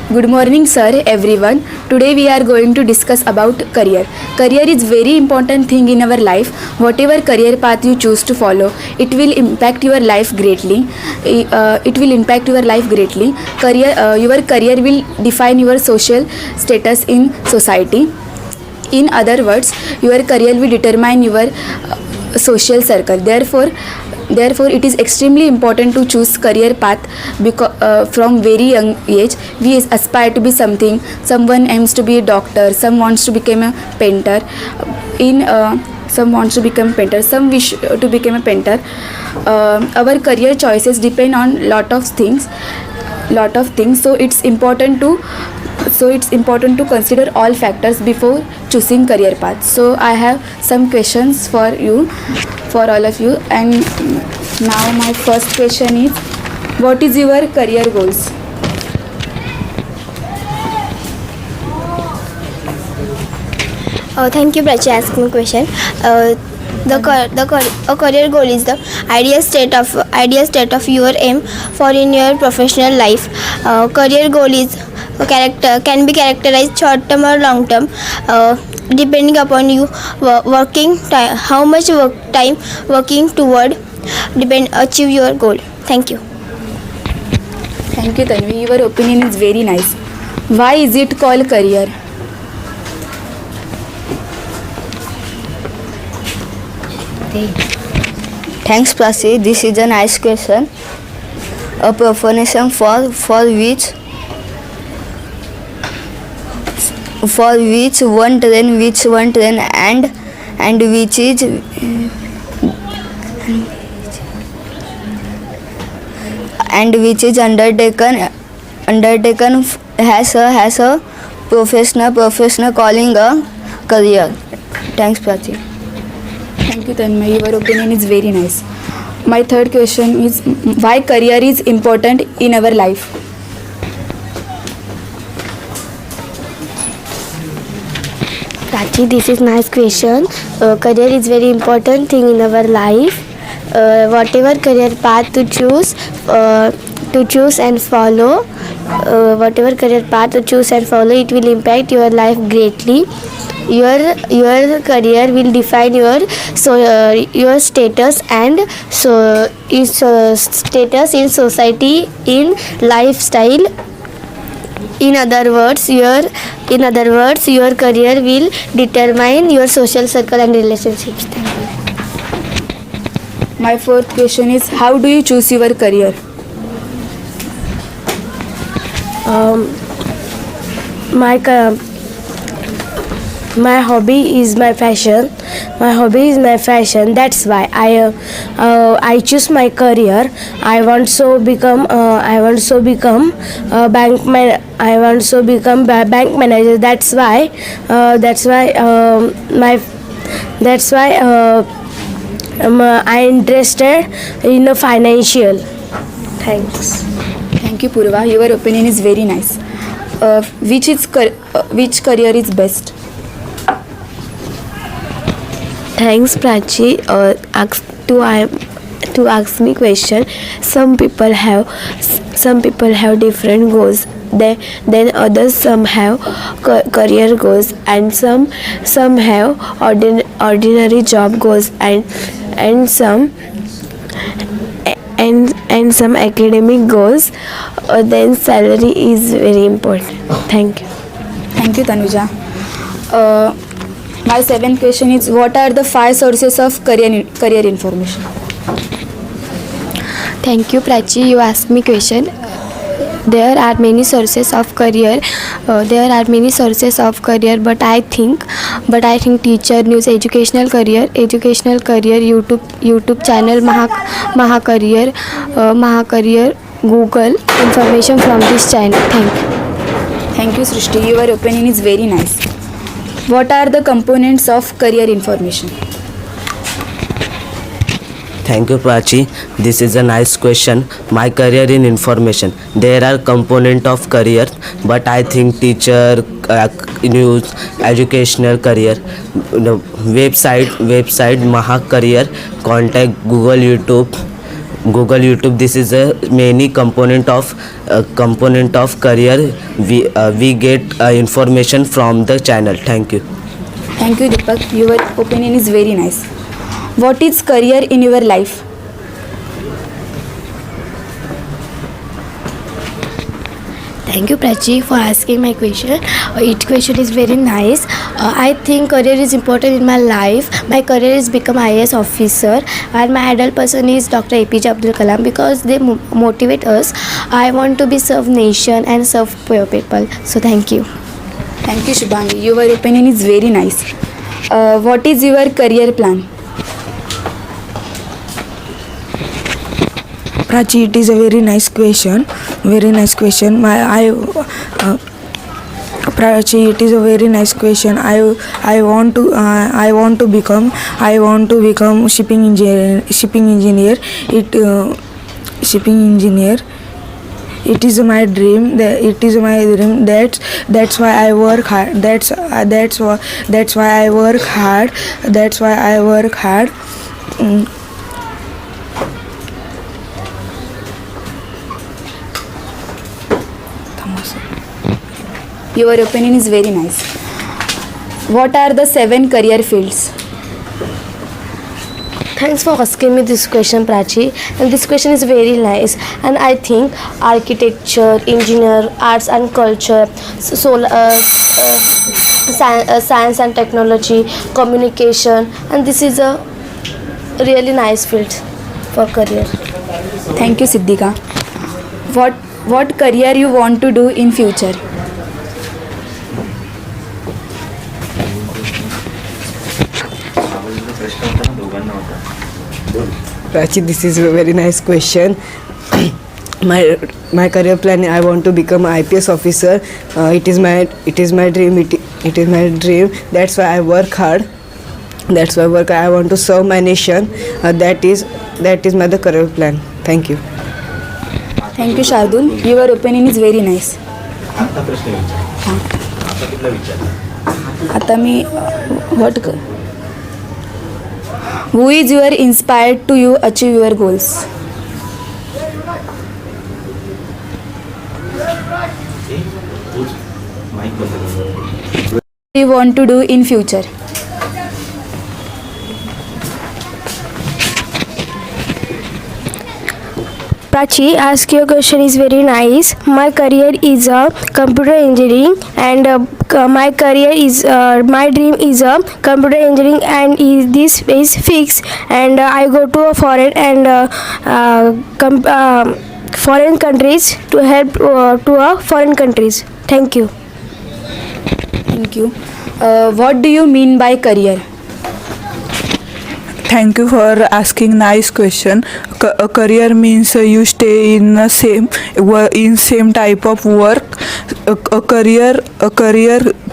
Good morning, sir, everyone. Today we are going to discuss about career. Career is very important thing in our life. Whatever career path you choose to follow, it will impact your life greatly. It will impact your life greatly. Your career will define your social status in society. In other words, your career will determine your social circle. Therefore it is extremely important to choose career path because from very young age we aspire to be something. Someone aims to be a doctor, some wants to become a painter. In Some wants to become painter, some wish to become a painter. Our career choices depend on lot of things. So it's important to consider all factors before choosing career path. So I have some questions for all of you, and now my first question is, what is your career goals? Thank you, Prachi, asking me question. A career goal is the ideal state of your aim for in your professional life. Career goal is can be characterized short term or long term, depending upon you working time, how much work time working toward achieve your goal. Thank you. Thank you, Tanvi. Your opinion is very nice. Why is it called career? Thanks, Prasi. This is a nice question. A profession for which one train and which is undertaken has a professional calling a career. Thanks, Prati. Thank you, Tanmay. Your opinion is very nice. My third question is, why career is important in our life? Prachi, this is nice question. Career is very important thing in our life. Whatever career path to choose and follow, it will impact your life greatly. Your career will define your status and status in society, in lifestyle. In other words, your career will determine your social circle and relationships. Thank you. My fourth question is, how do you choose your career? My hobby is my fashion. That's why I choose my career. I want to become a bank manager. That's why I interested in a financial. Thanks. Thank you, Purva. Your opinion is very nice. Which career is best? Thanks, Prachi. To ask me question. Some people have different goals. Then others, some have career goals, and some have ordinary job goals, and some academic goals. Then salary is very important. Thank you. Thank you, Tanuja. My seventh question is, what are the 5 sources of career information? Thank you, Prachi. You asked me question. There are many sources of career. But I think teacher, news, educational career, YouTube channel, Maha Career, Google, information from this channel. Thank you. Thank you, Srishti. Your opinion is very nice. What are the components of career information? Thank you, Prachi. This is a nice question. My career in information. There are components of career, but I think teacher, news, educational career, website, Maha Career, contact Google, YouTube, Google, YouTube. This is a many component of career. We get information from the channel. Thank you. Thank you, Deepak. Your opinion is very nice. What is career in your life? Thank you, Prachi, for asking my question. Each question is very nice. I think career is important in my life. My career is become IAS officer, and my idol person is Dr. APJ Abdul Kalam because they motivate us. I want to be serve nation and serve poor people. So thank you. Thank you, Shubhangi. Your opinion is very nice. What is your career plan? Prachi, it is a very nice question. Very nice question. Prachi, it is a very nice question. I want to become shipping engineer. Shipping engineer. It is my dream. That's why I work hard. That's why I work hard. Your opinion is very nice. What are the 7 career fields? Thanks for asking me this question, Prachi. And this question is very nice. And I think architecture, engineer, arts and culture, science and technology, communication, and this is a really nice field for career. Thank you, Siddhika. What career you want to do in future? Prachi, this is a very nice question. my career plan, I want to become an IPS officer. It is my dream. It is my dream. That's why I work hard. I want to serve my nation. That is my the career plan. Thank you. Thank you, Shardul. Your opinion is very nice. आता मी Who is your inspired to you achieve your goals? What do you want to do in future? Prachi, ask your question is very nice. My career is a computer engineering, and my dream is a computer engineering, and this is fixed. And I go to a foreign countries to help to foreign countries. Thank you. Thank you. What do you mean by career? Thank you for asking nice question. A career means you stay in the same type of work. A career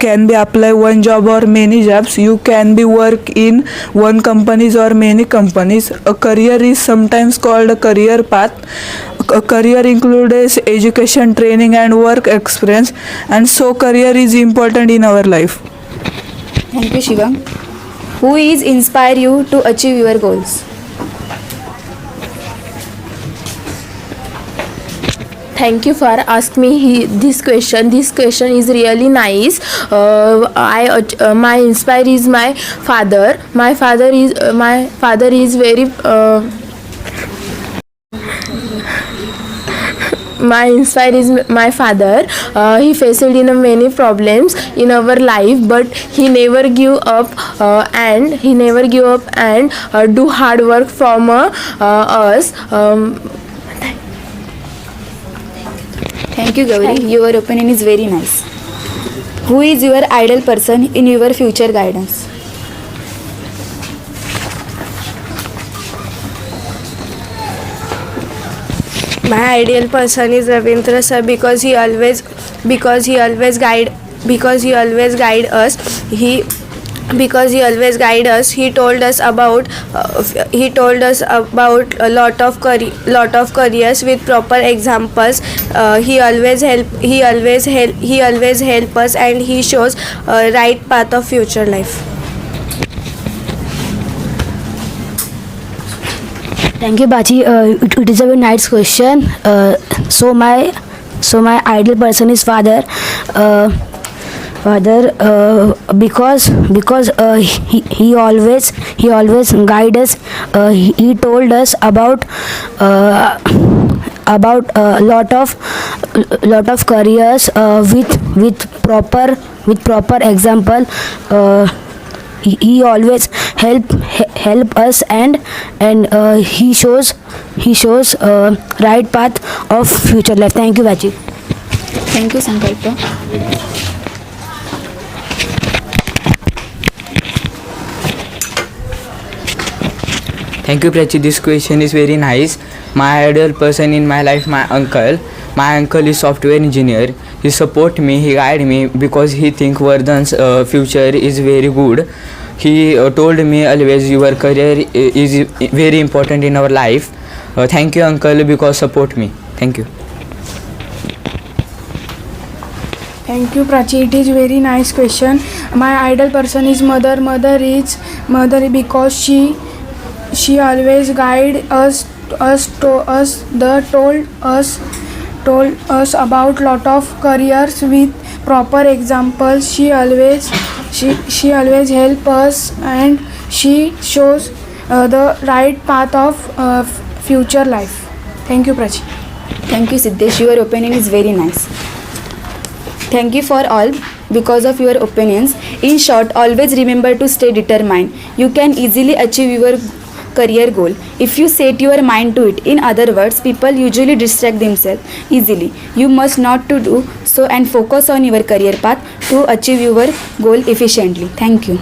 can be apply one job or many jobs. You can be work in one companies or many companies. A career is sometimes called a career path. A career includes education, training and work experience, and so career is important in our life. Thank you, Shivam. Who is inspire you to achieve your goals? Thank you for asking me this question. This question is really nice. My inspire is my father. My father is very. My inspire is my father. He faced in many problems in our life, but he never give up and do hard work from us. Thank you, Gauri. Your opinion is very nice. Who is your ideal person in your future guidance? My ideal person is Ravindra sir because he always guide us. He told us about a lot of careers with proper examples. He always help us, and he shows right path of future life. Thank you, Bachi. It is a very nice question. So my ideal person is father. Because he always guide us. He told us about lot of careers with proper example. He always help us, and he shows right path of future life. Thank you, Vachi. Thank you, Sankalpa. Thank you, Prachi. This question is very nice. My ideal person in my life, my uncle. My uncle is software engineer. He support me, he guide me because he think Vardhan's future is very good. He told me always your career is very important in our life. Thank you, uncle, because support me. Thank you. Thank you, Prachi. It is very nice question. My ideal person is mother. Mother because she always guide told us about lot of careers with proper examples. She always help us, and she shows the right path of future life. Thank you, Prachi. Thank you, Siddesh. Your opinion is very nice. Thank you for all because of your opinions. In short, always remember to stay determined. You can easily achieve your career goal if you set your mind to it. In other words, people usually distract themselves easily. You must not to do so and focus on your career path to achieve your goal efficiently. Thank you.